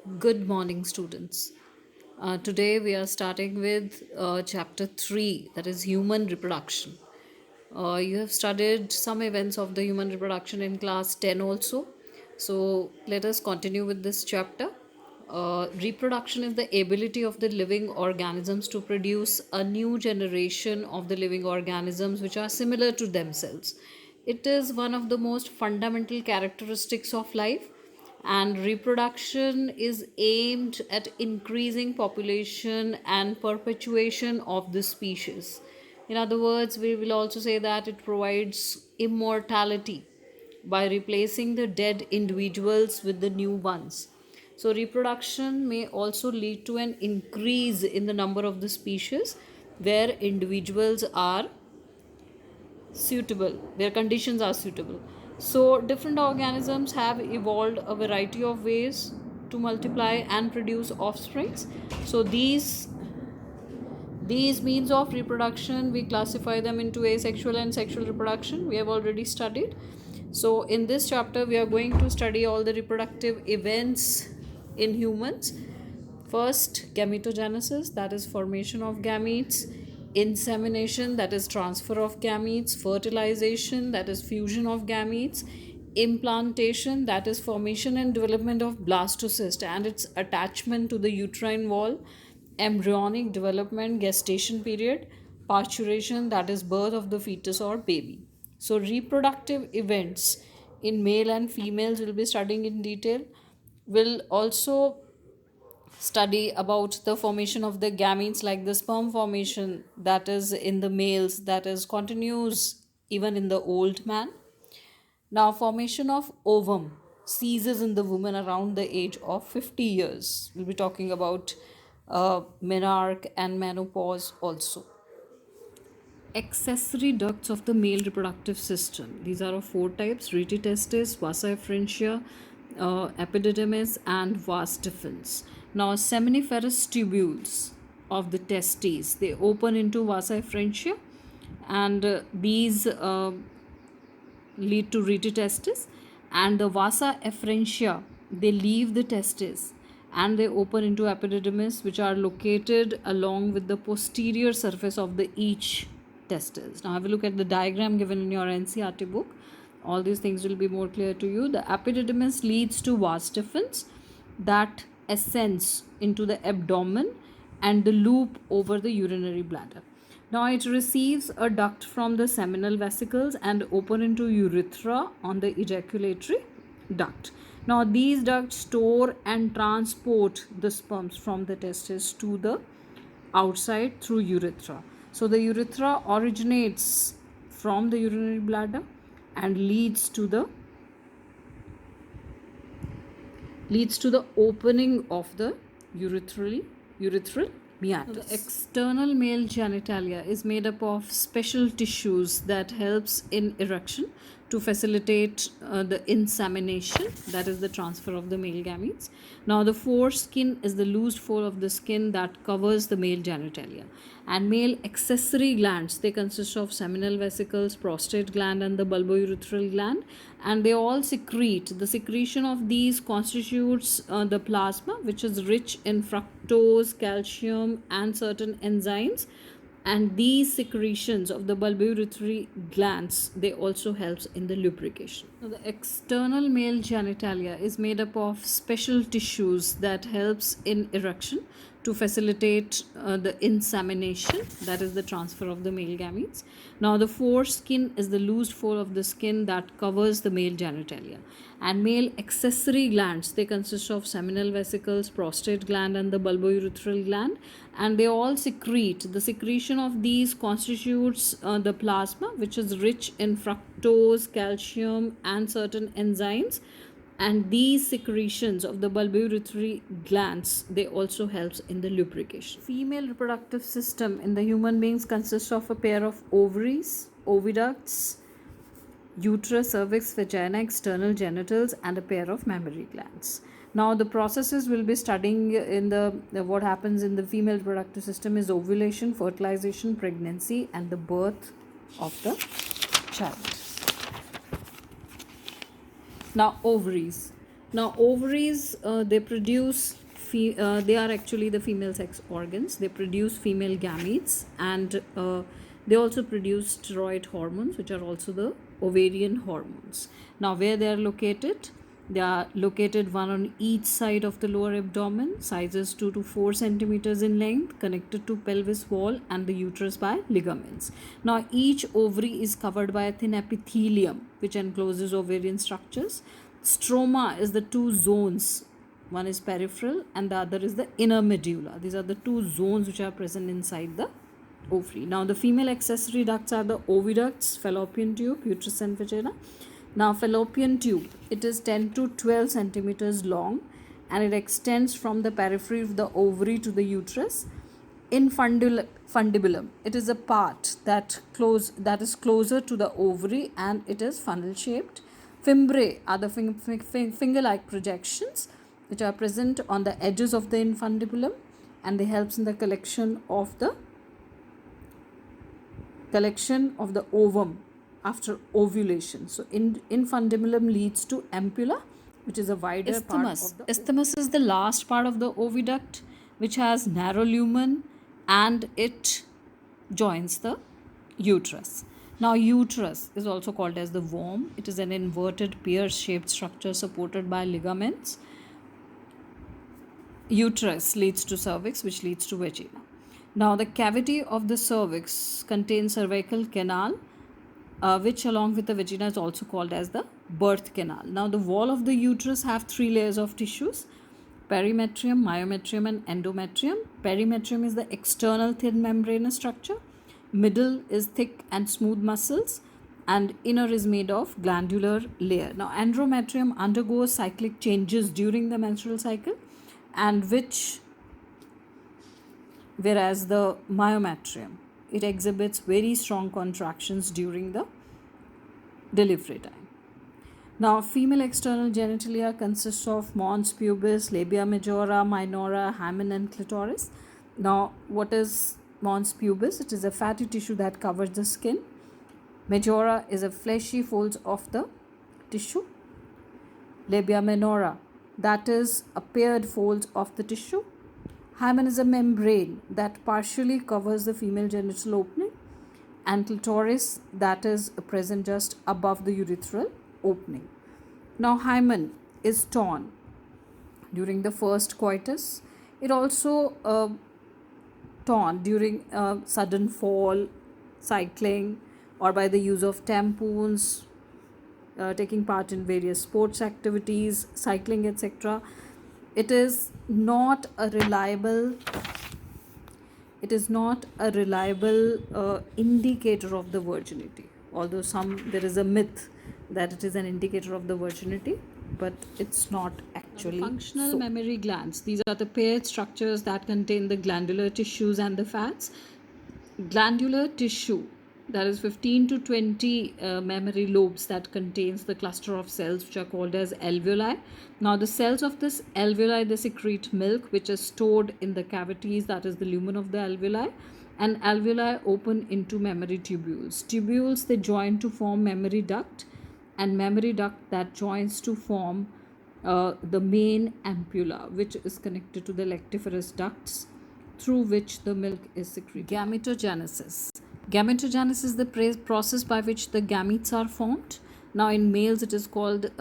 Good morning, students. Today we are starting with chapter 3, that is human reproduction. You have studied some events of the human reproduction in class 10 also. So let us continue with this chapter. Reproduction is the ability of the living organisms to produce a new generation of the living organisms which are similar to themselves. It is one of the most fundamental characteristics of life, and reproduction is aimed at increasing population and perpetuation of the species. In other words, we will also say that it provides immortality by replacing the dead individuals with the new ones. So, reproduction may also lead to an increase in the number of the species where individuals are suitable, where conditions are suitable. So, different organisms have evolved a variety of ways to multiply and produce offsprings. So, these means of reproduction, we classify them into asexual and sexual reproduction. We have already studied. So, in this chapter, we are going to study all the reproductive events in humans. First, gametogenesis, that is formation of gametes, insemination, that is transfer of gametes, fertilization, that is fusion of gametes, implantation, that is formation and development of blastocyst and its attachment to the uterine wall, embryonic development, gestation period, parturition, that is birth of the fetus or baby. So, reproductive events in male and females will be studying in detail. Will also study about the formation of the gametes, like the sperm formation that is in the males, that is continues even in the old man. Now, formation of ovum ceases in the woman around the age of 50 years. We'll be talking about menarche and menopause also. Accessory ducts of the male reproductive system. These are of four types: rete testis, vasa efferentia, epididymis, and vas deferens. Now, seminiferous tubules of the testes, they open into vasa efferentia, and these lead to rete testis, and the vasa efferentia, they leave the testis and they open into epididymis, which are located along with the posterior surface of the each testis. Now have a look at the diagram given in your NCERT book. All these things will be more clear to you. The epididymis leads to vas deferens that ascends into the abdomen and the loop over the urinary bladder. Now it receives a duct from the seminal vesicles and open into urethra on the ejaculatory duct. Now these ducts store and transport the sperms from the testes to the outside through urethra. So the urethra originates from the urinary bladder and leads to the opening of the urethral meatus. The external male genitalia is made up of special tissues that helps in erection to facilitate the insemination, that is the transfer of the male gametes. Now the foreskin is the loose fold of the skin that covers the male genitalia. And male accessory glands, they consist of seminal vesicles, prostate gland, and the bulbourethral gland, and they all secrete. The secretion of these constitutes the plasma, which is rich in fructose, calcium, and certain enzymes. And these secretions of the bulbourethral glands, they also helps in the lubrication. Now, the external male genitalia is made up of special tissues that helps in erection to facilitate the insemination, that is the transfer of the male gametes. Now the foreskin is the loose fold of the skin that covers the male genitalia. And male accessory glands, they consist of seminal vesicles, prostate gland, and the bulbourethral gland, and they all secrete. The secretion of these constitutes the plasma, which is rich in fructose, calcium, and certain enzymes. And these secretions of the bulbourethral glands, they also helps in the lubrication. Female reproductive system in the human beings consists of a pair of ovaries, oviducts, uterus, cervix, vagina, external genitals, and a pair of mammary glands. Now the processes we'll be studying in the what happens in the female reproductive system is ovulation, fertilization, pregnancy, and the birth of the child. Now, ovaries. Now, ovaries, they are actually the female sex organs. They produce female gametes, and they also produce steroid hormones, which are also the ovarian hormones. Now, where they are located? They are located one on each side of the lower abdomen, sizes 2 to 4 centimeters in length, connected to pelvis wall and the uterus by ligaments. Now, each ovary is covered by a thin epithelium, which encloses ovarian structures. Stroma is the two zones. One is peripheral and the other is the inner medulla. These are the two zones which are present inside the ovary. Now, the female accessory ducts are the oviducts, fallopian tube, uterus and vagina. Now, fallopian tube, it is 10 to 12 centimeters long and it extends from the periphery of the ovary to the uterus. Infundibulum, it is a part that is closer to the ovary and it is funnel shaped. Fimbriae are the finger-like projections which are present on the edges of the infundibulum, and they helps in the collection of the ovum after ovulation. So, infundibulum leads to ampulla, which is a wider Isthmus. part of the Isthmus is the last part of the oviduct, which has narrow lumen and it joins the uterus. Now, uterus is also called as the womb. It is an inverted pear-shaped structure supported by ligaments. Uterus leads to cervix, which leads to vagina. Now, the cavity of the cervix contains cervical canal, which along with the vagina is also called as the birth canal. Now, the wall of the uterus have 3 layers of tissues: perimetrium, myometrium and endometrium. Perimetrium is the external thin membranous structure. Middle is thick and smooth muscles, and inner is made of glandular layer. Now, endometrium undergoes cyclic changes during the menstrual cycle, and whereas the myometrium, it exhibits very strong contractions during the delivery time. Now, female external genitalia consists of mons pubis, labia majora, minora, hymen and clitoris. Now, what is mons pubis? It is a fatty tissue that covers the skin. Majora is a fleshy folds of the tissue. Labia minora, that is a paired folds of the tissue. Hymen is a membrane that partially covers the female genital opening, and clitoris, that is present just above the urethral opening. Now, hymen is torn during the first coitus. It also torn during sudden fall, cycling, or by the use of tampons, taking part in various sports activities, cycling, etc. It is not a reliable indicator of the virginity, although there is a myth that it is an indicator of the virginity, but it's not actually Functional so. mammary glands. These are the paired structures that contain the glandular tissues and the fats. Glandular tissue, that is 15 to 20 mammary lobes that contains the cluster of cells which are called as alveoli. Now, the cells of this alveoli, they secrete milk which is stored in the cavities, that is the lumen of the alveoli, and alveoli open into mammary tubules. Tubules, they join to form mammary duct, and mammary duct that joins to form the main ampulla, which is connected to the lactiferous ducts through which the milk is secreted. Gametogenesis. Gametogenesis is the process by which the gametes are formed. Now, in males, it is called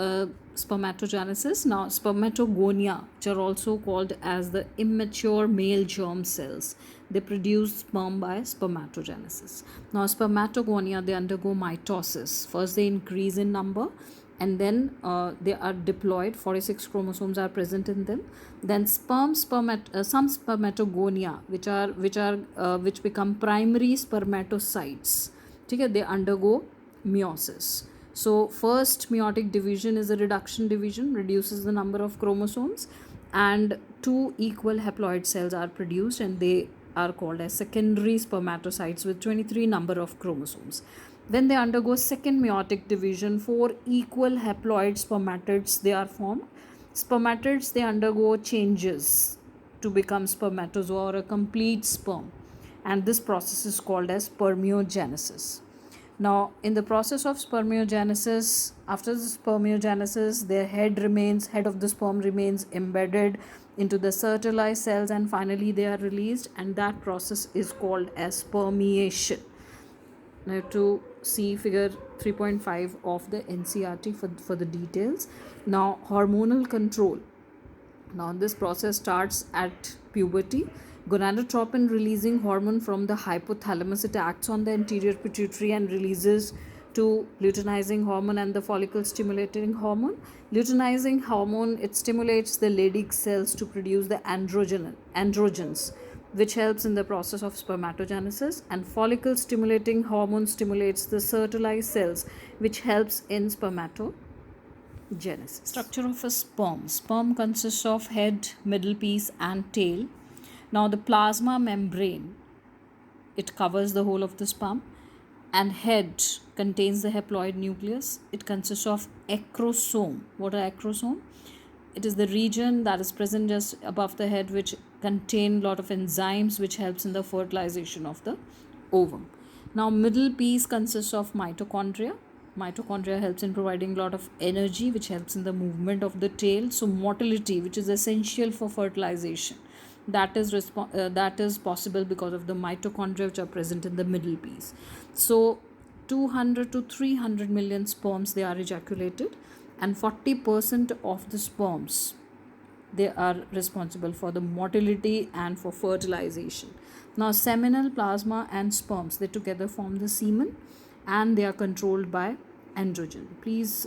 spermatogenesis. Now, spermatogonia, which are also called as the immature male germ cells, they produce sperm by spermatogenesis. Now, spermatogonia, they undergo mitosis. First, they increase in number, and then they are diploid. 46 chromosomes are present in them. Then some spermatogonia, which become primary spermatocytes, okay, they undergo meiosis. So, first meiotic division is a reduction division, reduces the number of chromosomes, and 2 equal haploid cells are produced, and they are called as secondary spermatocytes with 23 number of chromosomes. When they undergo second meiotic division, 4 equal haploid spermatids they are formed. Spermatids, they undergo changes to become spermatozoa or a complete sperm, and this process is called as spermiogenesis. Now, in the process of spermiogenesis, after the spermiogenesis, their head of the sperm remains embedded into the fertilized cells, and finally they are released, and that process is called as spermiation. Now, to see figure 3.5 of the NCRT for the details. Now, hormonal control. Now, this process starts at puberty. Gonadotropin releasing hormone from the hypothalamus, it acts on the anterior pituitary and releases to luteinizing hormone and the follicle stimulating hormone. Luteinizing hormone, it stimulates the Leydig cells to produce the androgens, which helps in the process of spermatogenesis, and follicle stimulating hormone stimulates the fertilized cells, which helps in spermatogenesis. Structure of a sperm. Sperm consists of head, middle piece, and tail. Now, the plasma membrane, it covers the whole of the sperm, and head contains the haploid nucleus. It consists of acrosome. What are acrosome? It is the region that is present just above the head, which contain lot of enzymes which helps in the fertilization of the ovum. Now, middle piece consists of mitochondria. Mitochondria helps in providing a lot of energy, which helps in the movement of the tail. So, motility, which is essential for fertilization, that is possible because of the mitochondria which are present in the middle piece. So, 200 to 300 million sperms, they are ejaculated, and 40% of the sperms, they are responsible for the motility and for fertilization. Now, seminal plasma and sperms, they together form the semen, and they are controlled by androgen. Please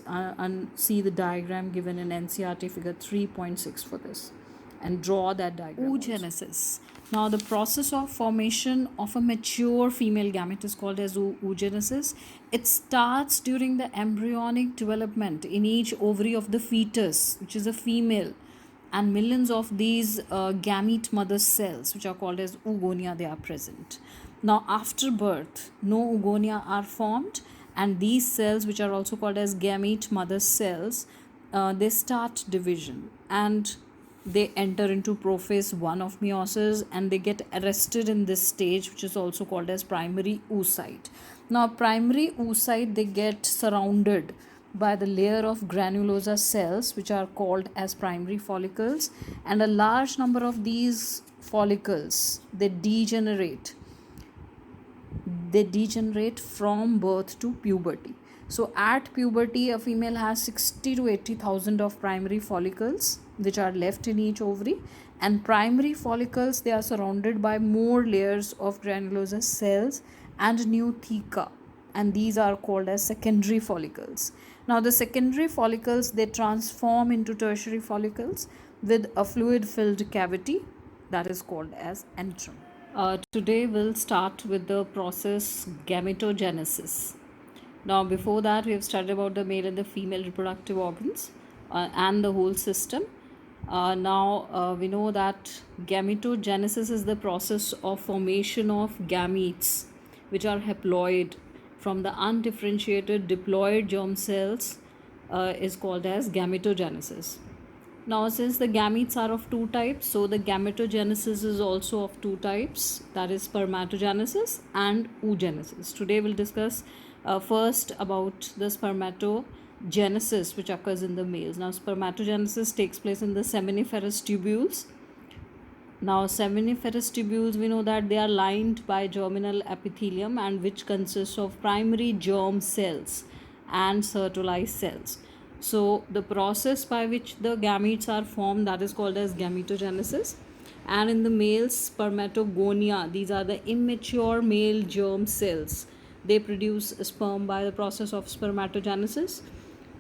see the diagram given in NCRT figure 3.6 for this, and draw that diagram. Oogenesis. Now, the process of formation of a mature female gamete is called as oogenesis. It starts during the embryonic development in each ovary of the fetus, which is a female, and millions of these gamete mother cells, which are called as oogonia, they are present. Now, after birth, no oogonia are formed, and these cells, which are also called as gamete mother cells, they start division, and they enter into prophase 1 of meiosis, and they get arrested in this stage, which is also called as primary oocyte. Now, primary oocyte, they get surrounded by the layer of granulosa cells, which are called as primary follicles, and a large number of these follicles, they degenerate from birth to puberty. So, at puberty, a female has 60 to 80,000 of primary follicles which are left in each ovary, and primary follicles, they are surrounded by more layers of granulosa cells and nuclei, and these are called as secondary follicles. Now, the secondary follicles, they transform into tertiary follicles with a fluid filled cavity, that is called as antrum. Today we'll start with the process gametogenesis. Now, before that, we have studied about the male and the female reproductive organs and the whole system. Now, we know that gametogenesis is the process of formation of gametes, which are haploid, from the undifferentiated diploid germ cells, is called as gametogenesis. Now, since the gametes are of two types, so the gametogenesis is also of two types, that is spermatogenesis and oogenesis. Today we'll discuss first about the spermatogenesis, which occurs in the males. Now, spermatogenesis takes place in the seminiferous tubules. Now, seminiferous tubules, we know that they are lined by germinal epithelium, and which consists of primary germ cells and fertilized cells. So, the process by which the gametes are formed, that is called as gametogenesis. And in the males, spermatogonia, these are the immature male germ cells. They produce sperm by the process of spermatogenesis.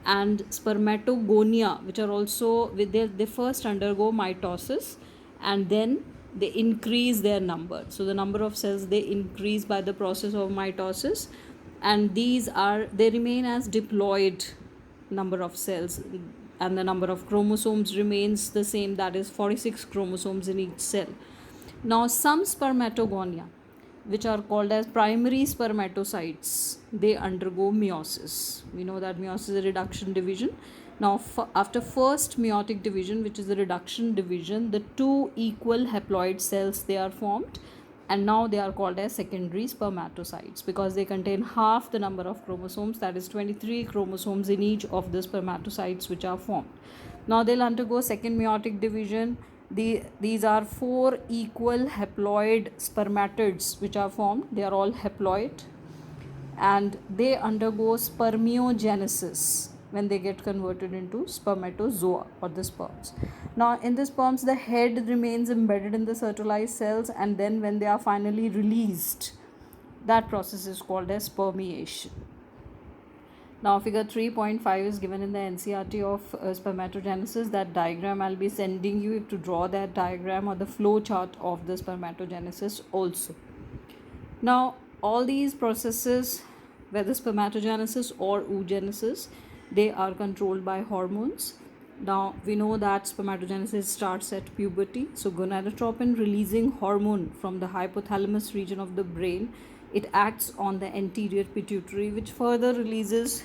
And spermatogonia, which are also, they first undergo mitosis, and then they increase their number. So, the number of cells, they increase by the process of mitosis, and they remain as diploid number of cells, and the number of chromosomes remains the same, that is 46 chromosomes in each cell. Now, some spermatogonia, which are called as primary spermatocytes, they undergo meiosis. We know that meiosis is a reduction division. Now, after first meiotic division, which is the reduction division, the two equal haploid cells, they are formed, and now they are called as secondary spermatocytes because they contain half the number of chromosomes, that is 23 chromosomes in each of the spermatocytes which are formed. Now they'll undergo second meiotic division. These are 4 equal haploid spermatids which are formed. They are all haploid and they undergo spermiogenesis when they get converted into spermatozoa or the sperms. Now in the sperms the head remains embedded in the fertilized cells, and then when they are finally released, that process is called as spermiation. Now figure 3.5 is given in the NCERT of spermatogenesis. That diagram I'll be sending you to draw that diagram or the flow chart of the spermatogenesis also. Now all these processes, whether spermatogenesis or oogenesis, they are controlled by hormones. Now we know that spermatogenesis starts at puberty. So gonadotropin releasing hormone from the hypothalamus region of the brain, it acts on the anterior pituitary, which further releases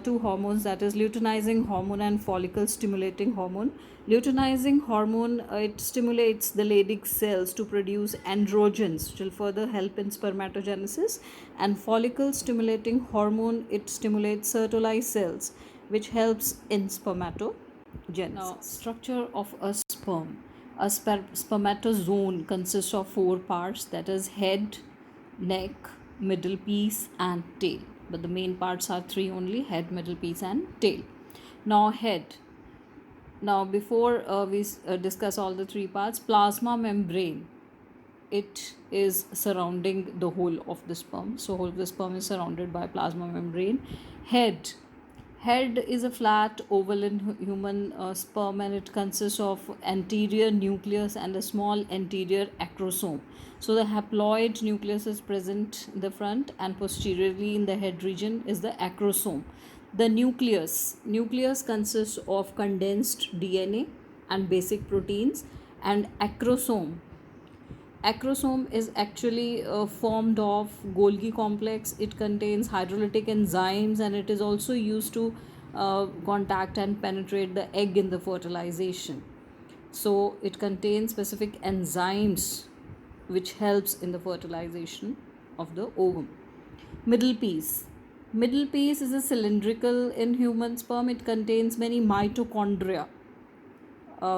two hormones, that is luteinizing hormone and follicle stimulating hormone. Luteinizing hormone, it stimulates the Leydig cells to produce androgens, which will further help in spermatogenesis, and follicle stimulating hormone, it stimulates Sertoli cells, which helps in spermatogenesis. Now, structure of a sperm. A spermatozoon consists of 4 parts, that is head, neck, middle piece and tail. But the main parts are 3 only: head, middle piece and tail. Now head. Now before we discuss all the 3 parts, plasma membrane, it is surrounding the whole of the sperm. So whole of the sperm is surrounded by plasma membrane. Head is a flat oval in human sperm, and it consists of anterior nucleus and a small anterior acrosome. So the haploid nucleus is present in the front, and posteriorly in the head region is the acrosome. The nucleus consists of condensed DNA and basic proteins, and acrosome is actually formed of Golgi complex. It contains hydrolytic enzymes, and it is also used to contact and penetrate the egg in the fertilization. So it contains specific enzymes which helps in the fertilization of the ovum. Middle piece is a cylindrical in human sperm. It contains many mitochondria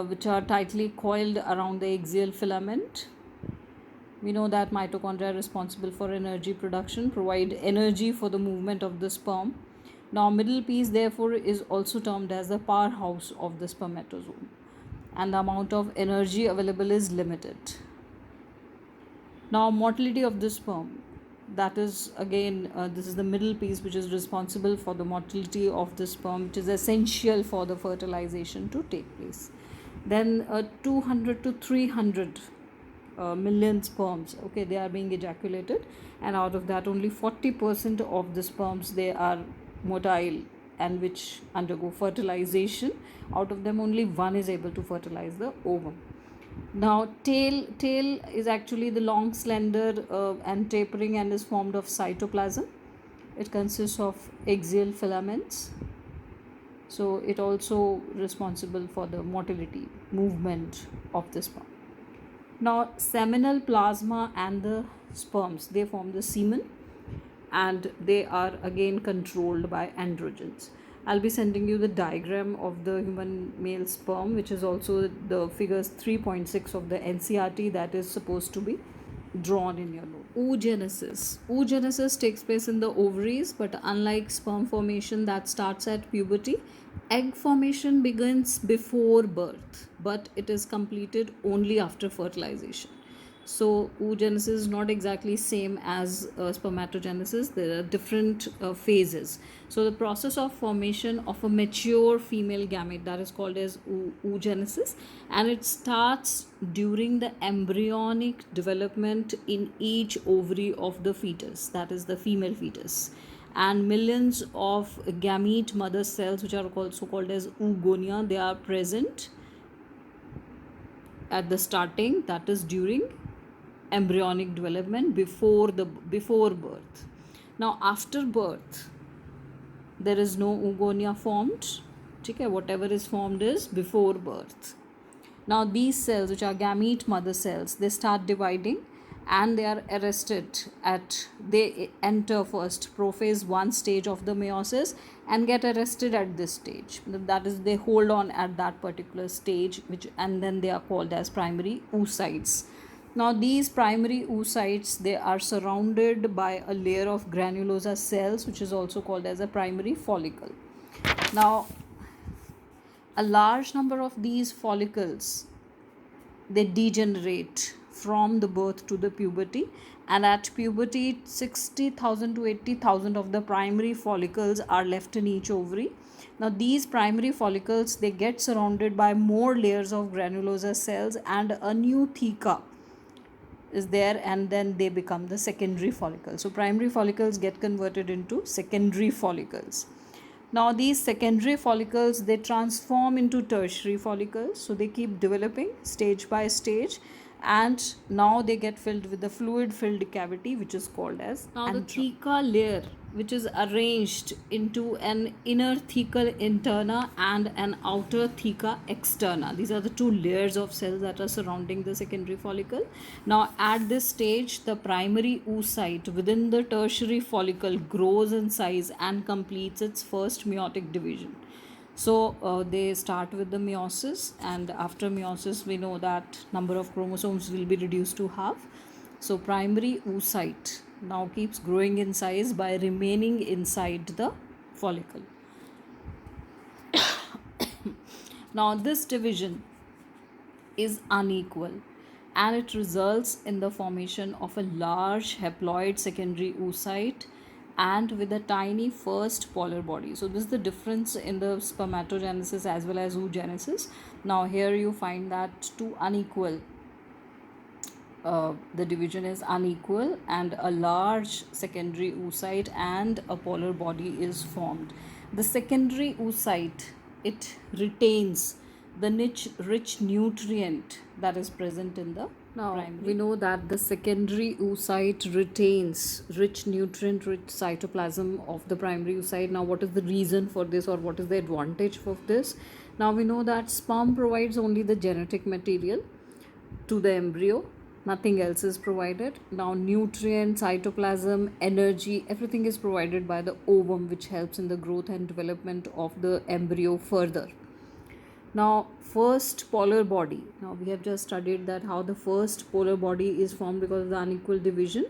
which are tightly coiled around the axial filament. We know that mitochondria are responsible for energy production, provide energy for the movement of the sperm. Now middle piece therefore is also termed as the powerhouse of the spermatozoon, and the amount of energy available is limited. Now motility of the sperm, that is again this is the middle piece which is responsible for the motility of the sperm, which is essential for the fertilization to take place. Then 200 to 300 million sperms, okay, they are being ejaculated, and out of that only 40% of the sperms, they are motile and which undergo fertilization. Out of them only 1 is able to fertilize the ovum. Now tail is actually the long, slender and tapering, and is formed of cytoplasm. It consists of axial filaments, so it also responsible for the motility, movement of the sperm. Now seminal plasma and the sperms, they form the semen, and they are again controlled by androgens. I'll be sending you the diagram of the human male sperm, which is also the figures 3.6 of the NCERT, that is supposed to be drawn in your note. Oogenesis takes place in the ovaries, but unlike sperm formation that starts at puberty, egg formation begins before birth, but it is completed only after fertilization. So oogenesis is not exactly same as spermatogenesis. There are different phases. So the process of formation of a mature female gamete, that is called as oogenesis, and it starts during the embryonic development in each ovary of the fetus, that is the female fetus. And millions of gamete mother cells, which are also called as oogonia, they are present at the starting, that is during embryonic development, before birth. Now after birth there is no oogonia formed. Okay, whatever is formed is before birth. Now these cells, which are gamete mother cells, they start dividing, and they are arrested at, they enter first prophase 1 stage of the meiosis and get arrested at this stage. That is, they hold on at that particular stage, which, and then they are called as primary oocytes. Now these primary oocytes, they are surrounded by a layer of granulosa cells, which is also called as a primary follicle. Now a large number of these follicles, they degenerate from the birth to the puberty, and at puberty 60,000 to 80,000 of the primary follicles are left in each ovary. Now these primary follicles, they get surrounded by more layers of granulosa cells, and a new theca is there, and then they become the secondary follicles. So primary follicles get converted into secondary follicles. Now these secondary follicles, they transform into tertiary follicles, so they keep developing stage by stage, and now they get filled with the fluid filled cavity, which is called as Now the antrum. theca layer, which is arranged into an inner theca interna and an outer theca externa. These are the two layers of cells that are surrounding the secondary follicle. Now at this stage, the primary oocyte within the tertiary follicle grows in size and completes its first meiotic division. So they start with the meiosis, and after meiosis we know that number of chromosomes will be reduced to half. So primary oocyte now keeps growing in size by remaining inside the follicle. Now this division is unequal, and it results in the formation of a large haploid secondary oocyte and with a tiny first polar body. So this is the difference in the spermatogenesis as well as oogenesis. Now here you find that two unequal, the division is unequal, and a large secondary oocyte and a polar body is formed. The secondary oocyte, it retains the rich nutrient that is present in the Now primary. we know that the secondary oocyte retains rich nutrient rich cytoplasm of the primary oocyte. Now what is the reason for this, or what is the advantage of this? Now we know that sperm provides only the genetic material to the embryo, nothing else is provided. Now nutrient, cytoplasm, energy, everything is provided by the ovum, which helps in the growth and development of the embryo further. Now first polar body, now we have just studied that how the first polar body is formed because of the unequal division,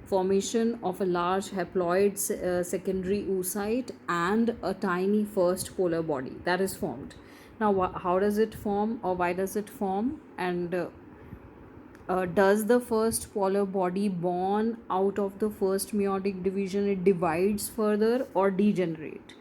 formation of a large haploid secondary oocyte and a tiny first polar body that is formed. Now how does it form, or why does it form, and does the first polar body born out of the first meiotic division, it divides further or degenerate?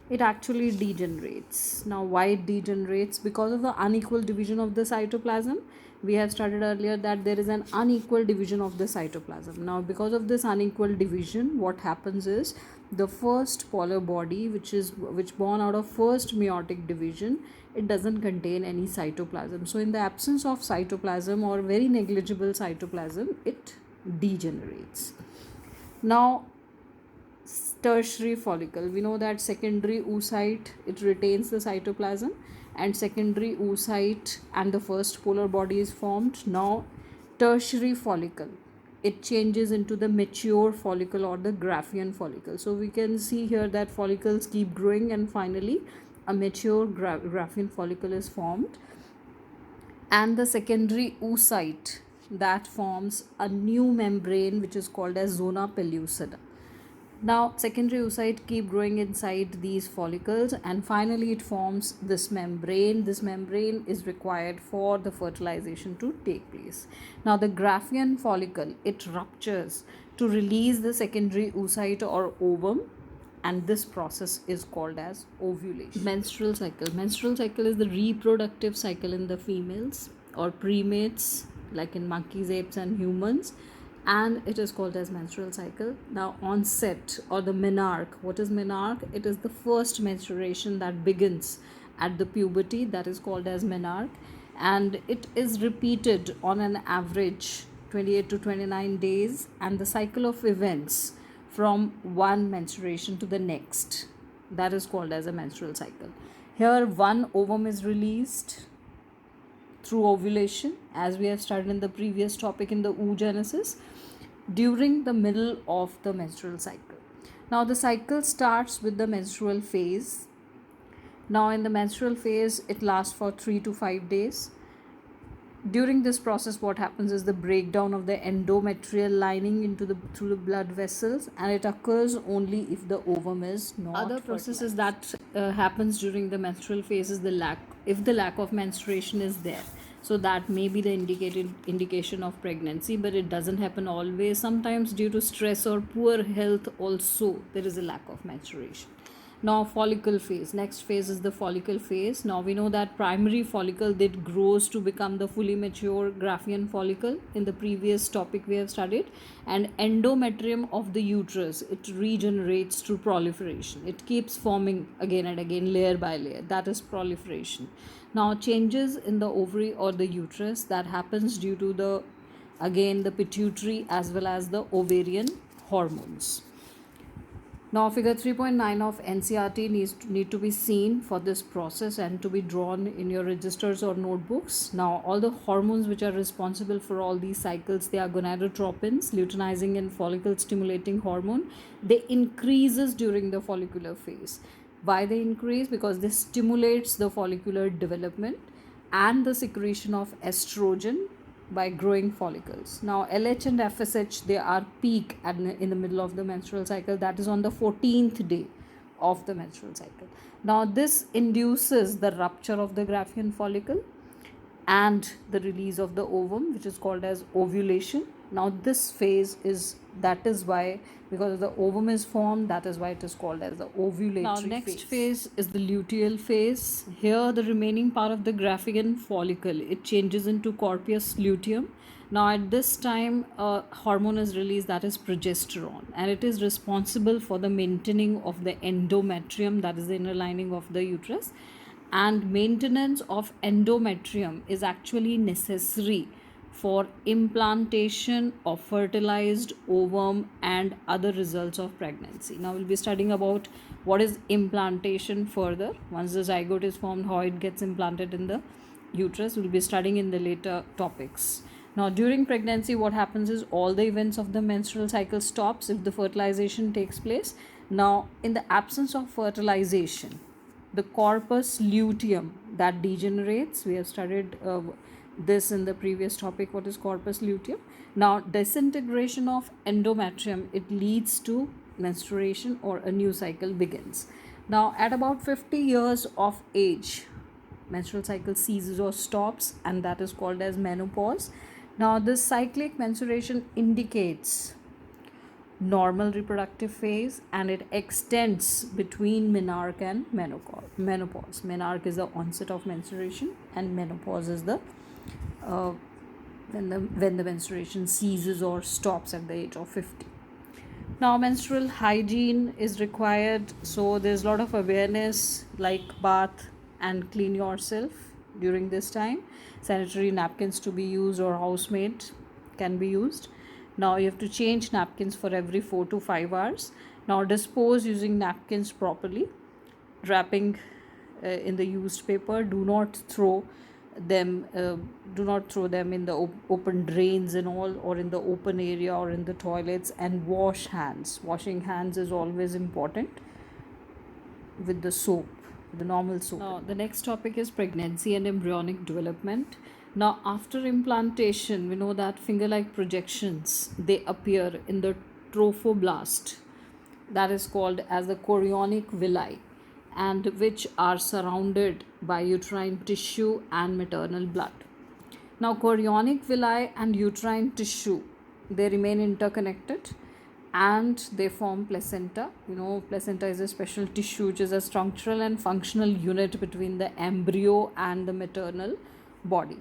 It actually degenerates. Now why it degenerates? Because of the unequal division of the cytoplasm. We have studied earlier that there is an unequal division of the cytoplasm. Now because of this unequal division, what happens is the first polar body, which born out of first meiotic division, it doesn't contain any cytoplasm. So in the absence of cytoplasm, or very negligible cytoplasm, it degenerates. Now tertiary follicle, we know that secondary oocyte, it retains the cytoplasm, and secondary oocyte and the first polar body is formed. Now tertiary follicle, it changes into the mature follicle or the Graafian follicle. So we can see here that follicles keep growing, and finally a mature Graafian follicle is formed, and the secondary oocyte, that forms a new membrane which is called as zona pellucida. Now secondary oocyte keep growing inside these follicles, and finally it forms this membrane. This membrane is required for the fertilization to take place. Now the Graafian follicle, it ruptures to release the secondary oocyte or ovum, and this process is called as ovulation. Menstrual cycle is the reproductive cycle in the females or primates, like in monkeys, apes and humans, and it is called as menstrual cycle. Now onset, or the menarche, what is menarche? It is the first menstruation that begins at the puberty, that is called as menarche, and it is repeated on an average 28 to 29 days, and the cycle of events from one menstruation to the next, that is called as a menstrual cycle. Here one ovum is released, through ovulation, as we have studied in the previous topic in the oogenesis, during the middle of the menstrual cycle. Now, the cycle starts with the menstrual phase. Now, in the menstrual phase, it lasts for 3 to 5 days. During this process, what happens is the breakdown of the endometrial lining through the blood vessels, and it occurs only if the ovum is not Other fertilized. processes that happens during the menstrual phase is if the lack of menstruation is there, so that may be the indication of pregnancy, but it doesn't happen always. Sometimes due to stress or poor health also there is a lack of menstruation. Now, follicle phase. Next phase is the follicle phase. Now, we know that primary follicle that grows to become the fully mature Graafian follicle. In the previous topic we have studied. And endometrium of the uterus, it regenerates through proliferation. It keeps forming again and again, layer by layer. That is proliferation. Now, changes in the ovary or the uterus, that happens due to the pituitary as well as the ovarian hormones. Now, figure 3.9 of NCERT need to be seen for this process and to be drawn in your registers or notebooks. Now, all the hormones which are responsible for all these cycles, they are gonadotropins, luteinizing and follicle stimulating hormone. They increases during the follicular phase. Why they increase? Because they stimulates the follicular development and the secretion of estrogen by growing follicles. Now, LH and FSH, they are peak in the middle of the menstrual cycle, that is on the 14th day of the menstrual cycle. Now, this induces the rupture of the Graafian follicle and the release of the ovum, which is called as ovulation. Now, this phase is why, because the ovum is formed, that is why it is called as the ovulatory Now, next phase is the luteal phase. Here, the remaining part of the Graafian follicle, it changes into corpus luteum. Now, at this time, a hormone is released, that is progesterone, and it is responsible for the maintaining of the endometrium, that is the inner lining of the uterus. And maintenance of endometrium is actually necessary for implantation of fertilized ovum and other results of pregnancy. Now, we'll be studying about what is implantation further. Once the zygote is formed, how it gets implanted in the uterus, we'll be studying in the later topics. Now, during pregnancy, what happens is all the events of the menstrual cycle stops if the fertilization takes place. Now, in the absence of fertilization, the corpus luteum that degenerates. We have studied this in the previous topic, what is corpus luteum. Now, disintegration of endometrium, it leads to menstruation or a new cycle begins. Now, at about 50 years of age, menstrual cycle ceases or stops, and that is called as menopause. Now, this cyclic menstruation indicates normal reproductive phase, and it extends between menarche and menopause. Menarche is the onset of menstruation, and menopause is the when the menstruation ceases or stops at the age of 50. Now, menstrual hygiene is required, so there's a lot of awareness like bath and clean yourself during this time. Sanitary napkins to be used or housemaid can be used. Now, you have to change napkins for every 4 to 5 hours. Now, dispose using napkins properly, wrapping in the used paper. Do not throw them in the open drains and all, or in the open area or in the toilets. And wash hands. Washing hands is always important with the soap, the normal soap. Now, the next topic is pregnancy and embryonic development. Now, after implantation, we know that finger-like projections, they appear in the trophoblast, that is called as the chorionic villi, and which are surrounded by uterine tissue and maternal blood. Now, chorionic villi and uterine tissue, they remain interconnected and they form placenta. You know, placenta is a special tissue which is a structural and functional unit between the embryo and the maternal body.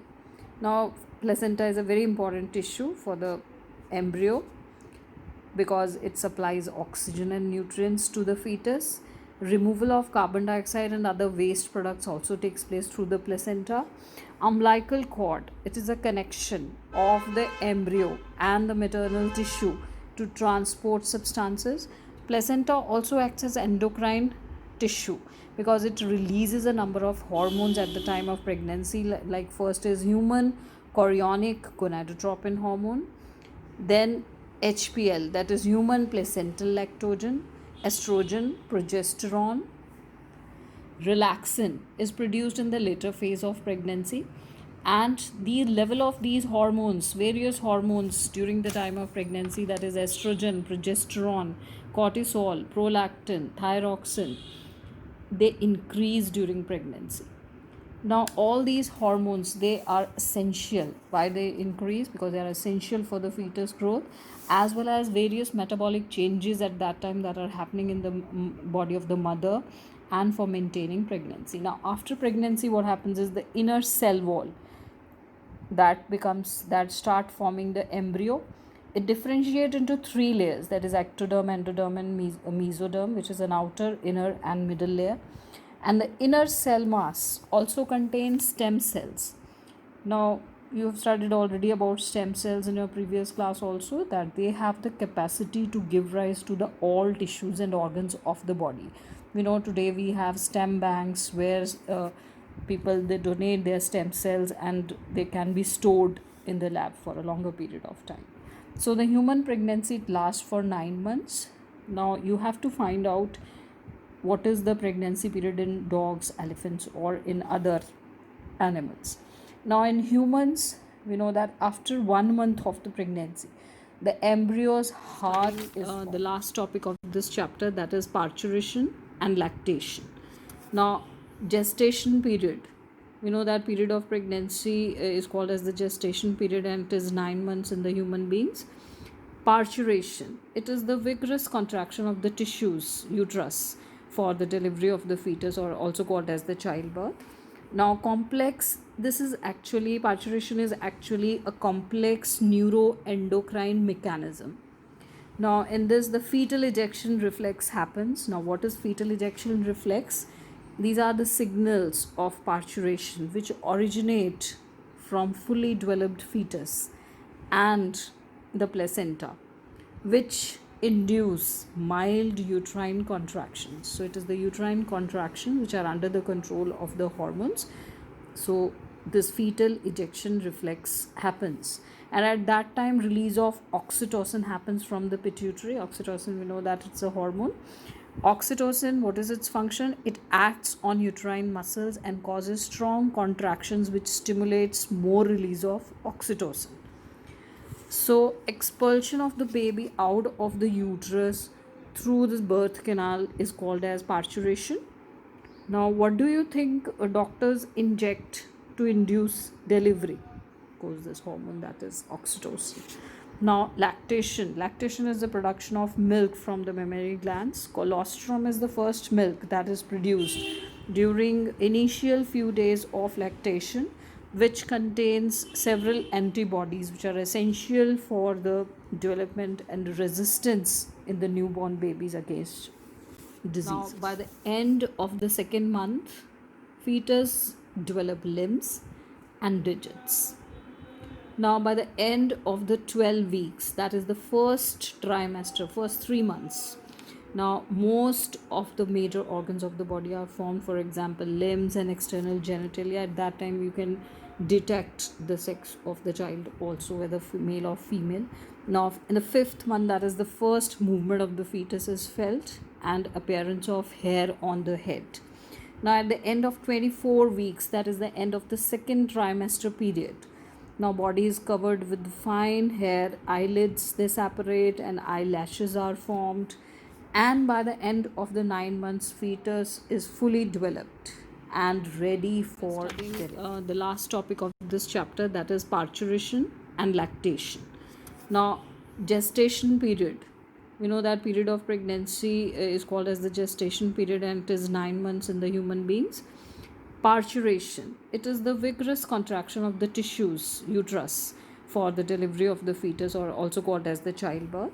Now, placenta is a very important tissue for the embryo because it supplies oxygen and nutrients to the fetus. Removal of carbon dioxide and other waste products also takes place through the placenta. Umbilical cord, it is a connection of the embryo and the maternal tissue to transport substances. Placenta also acts as endocrine tissue because it releases a number of hormones at the time of pregnancy. Like first is human chorionic gonadotropin hormone, then HPL, that is human placental lactogen, estrogen, progesterone. Relaxin is produced in the later phase of pregnancy, and the level of these hormones, various hormones during the time of pregnancy, that is estrogen, progesterone, cortisol, prolactin, thyroxine, they increase during pregnancy. Now all these hormones, they are essential. Why they increase? Because they are essential for the fetus growth, as well as various metabolic changes at that time that are happening in the body of the mother, and for maintaining pregnancy. Now after pregnancy, what happens is the inner cell wall that start forming the embryo, it differentiates into three layers, that is ectoderm, endoderm, and mesoderm, which is an outer, inner, and middle layer. And the inner cell mass also contains stem cells. Now you have studied already about stem cells in your previous class also, that they have the capacity to give rise to the all tissues and organs of the body. We know today we have stem banks where people, they donate their stem cells and they can be stored in the lab for a longer period of time. So the human pregnancy, it lasts for 9 months. Now you have to find out what is the pregnancy period in dogs, elephants, or in other animals. Now in humans, we know that after 1 month of the pregnancy, the embryo's heart is the last topic of this chapter, that is parturition and lactation. Now gestation period, we know that period of pregnancy is called as the gestation period, and it is 9 months in the human beings. Parturition, it is the vigorous contraction of the tissues, uterus, for the delivery of the fetus, or also called as the childbirth. Now complex, this is actually, parturition is actually a complex neuroendocrine mechanism. Now in this, the fetal ejection reflex happens. Now what is fetal ejection reflex? These are the signals of parturition which originate from fully developed fetus and the placenta, which induce mild uterine contractions. So it is the uterine contractions which are under the control of the hormones. So this fetal ejection reflex happens, and at that time release of oxytocin happens from the pituitary. Oxytocin, we know that it's a hormone. Oxytocin, what is its function? It acts on uterine muscles and causes strong contractions, which stimulates more release of oxytocin. So expulsion of the baby out of the uterus through this birth canal is called as parturition. Now what do you think doctors inject to induce delivery? Of course, this hormone, that is oxytocin. Now lactation, lactation is the production of milk from the mammary glands. Colostrum is the first milk that is produced during initial few days of lactation, which contains several antibodies which are essential for the development and resistance in the newborn babies against disease. Now, by the end of the second month, fetus develop limbs and digits. Now by the end of the 12 weeks, that is the first trimester, first 3 months, now most of the major organs of the body are formed. For example, limbs and external genitalia. At that time you can detect the sex of the child also, whether male or female. Now in the 5th month, that is the first movement of the fetus is felt, and appearance of hair on the head. Now at the end of 24 weeks, that is the end of the second trimester period, now body is covered with fine hair, eyelids they separate, and eyelashes are formed. And by the end of the 9 months, fetus is fully developed and ready for the last topic of this chapter, that is parturition and lactation. Now gestation period, we know that period of pregnancy is called as the gestation period, and it is 9 months in the human beings. Parturition, it is the vigorous contraction of the tissues, uterus, for the delivery of the fetus, or also called as the childbirth.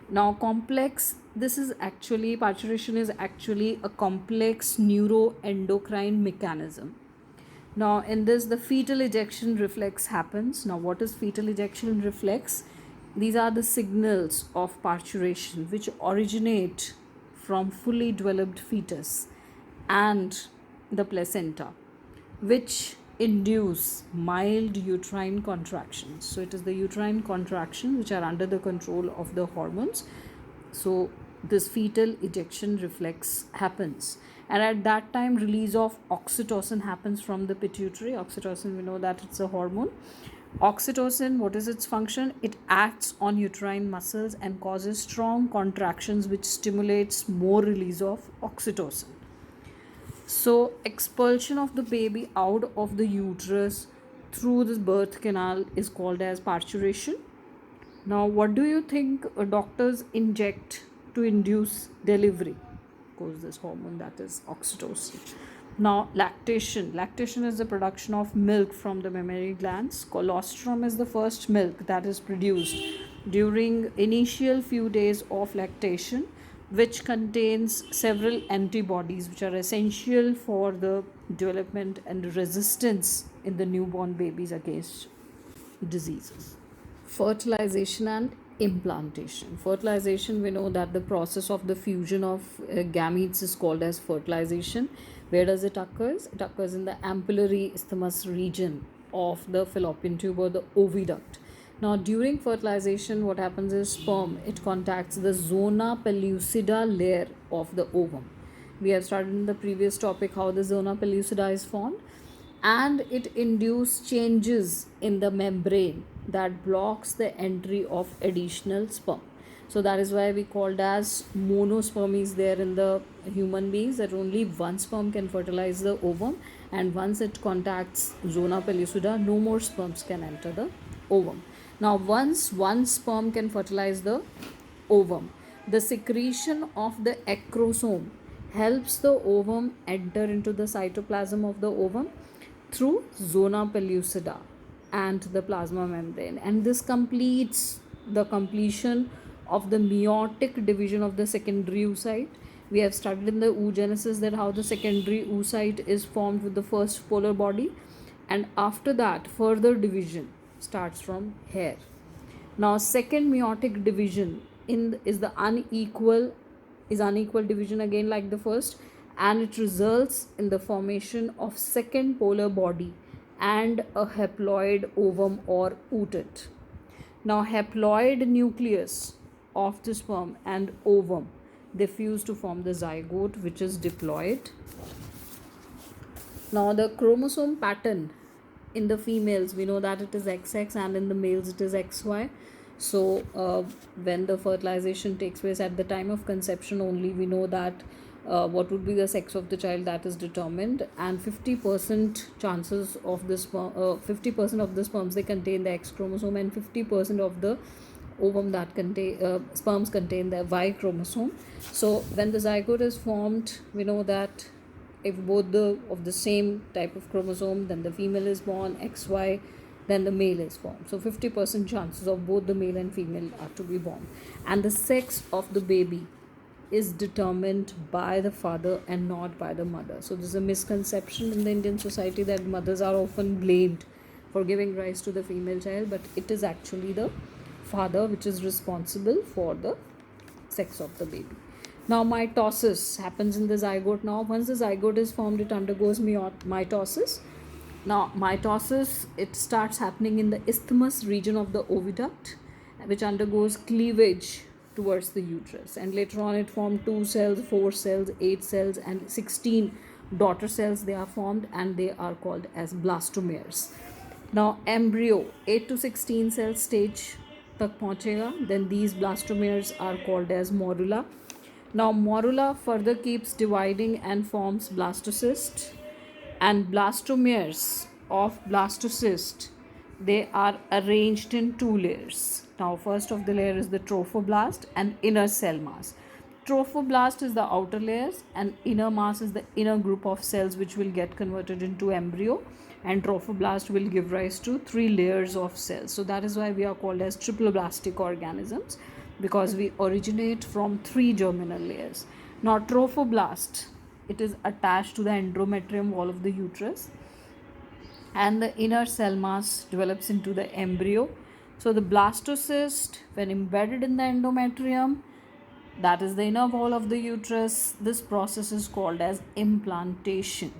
Now complex, this is actually, parturition is actually a complex neuroendocrine mechanism. Now in this, the fetal ejection reflex happens. Now what is fetal ejection reflex? These are the signals of parturition which originate from fully developed fetus and the placenta, which induce mild uterine contractions. So it is the uterine contractions which are under the control of the hormones. So this fetal ejection reflex happens, and at that time release of oxytocin happens from the pituitary. Oxytocin, we know that it's a hormone. Oxytocin, what is its function? It acts on uterine muscles and causes strong contractions, which stimulates more release of oxytocin. So expulsion of the baby out of the uterus through this birth canal is called as parturition. Now, what do you think doctors inject to induce delivery? Of course, this hormone, that is oxytocin. Now, lactation. Lactation is the production of milk from the mammary glands. Colostrum is the first milk that is produced during initial few days of lactation, which contains several antibodies which are essential for the development and resistance in the newborn babies against diseases. Fertilization and implantation. Fertilization, we know that the process of the fusion of gametes is called as fertilization. Where does it occur? It occurs in the ampullary isthmus region of the fallopian tube or the oviduct. Now, during fertilization, what happens is sperm, it contacts the zona pellucida layer of the ovum. We have started in the previous topic how the zona pellucida is formed, and it induces changes in the membrane that blocks the entry of additional sperm. So that is why we called as monospermy is there in the human beings, that only one sperm can fertilize the ovum, and once it contacts zona pellucida, no more sperms can enter the ovum. Now, once one sperm can fertilize the ovum, the secretion of the acrosome helps the ovum enter into the cytoplasm of the ovum through zona pellucida and the plasma membrane, and this completes the completion of the meiotic division of the secondary oocyte. We have studied in the oogenesis that how the secondary oocyte is formed with the first polar body, and after that further division starts from here. Now, second meiotic division is unequal division again like the first, and it results in the formation of second polar body and a haploid ovum or ootet. Now, haploid nucleus of the sperm and ovum, they fuse to form the zygote, which is diploid. Now, the chromosome pattern in the females, we know that it is XX, and in the males it is XY. So when the fertilization takes place at the time of conception only, we know that what would be the sex of the child, that is determined, and 50% chances of the 50% of the sperms, they contain the X chromosome, and 50% of the ovum that contain sperms contain the Y chromosome. So when the zygote is formed, we know that if both of the same type of chromosome, then the female is born, XY, then the male is formed. So 50% chances of both the male and female are to be born, and the sex of the baby is determined by the father and not by the mother. So there's a misconception in the Indian society that mothers are often blamed for giving rise to the female child, but it is actually the father which is responsible for the sex of the baby. Now, mitosis happens in the zygote. Now, once the zygote is formed, it undergoes mitosis. Now, mitosis, it starts happening in the isthmus region of the oviduct, which undergoes cleavage towards the uterus, and later on it forms 2 cells, 4 cells, 8 cells, and 16 daughter cells they are formed, and they are called as blastomeres. Now, embryo 8 to 16 cell stage tak pahunchega, then these blastomeres are called as morula. Now, morula further keeps dividing and forms blastocyst, and blastomeres of blastocyst, they are arranged in 2 layers. Now, first of the layer is the trophoblast and inner cell mass. Trophoblast is the outer layers, and inner mass is the inner group of cells which will get converted into embryo, and trophoblast will give rise to 3 layers of cells. So that is why we are called as triploblastic organisms, because we originate from 3 germinal layers. Now, trophoblast, it is attached to the endometrium wall of the uterus, and the inner cell mass develops into the embryo. So the blastocyst, when embedded in the endometrium, that is the inner wall of the uterus. This process is called as implantation.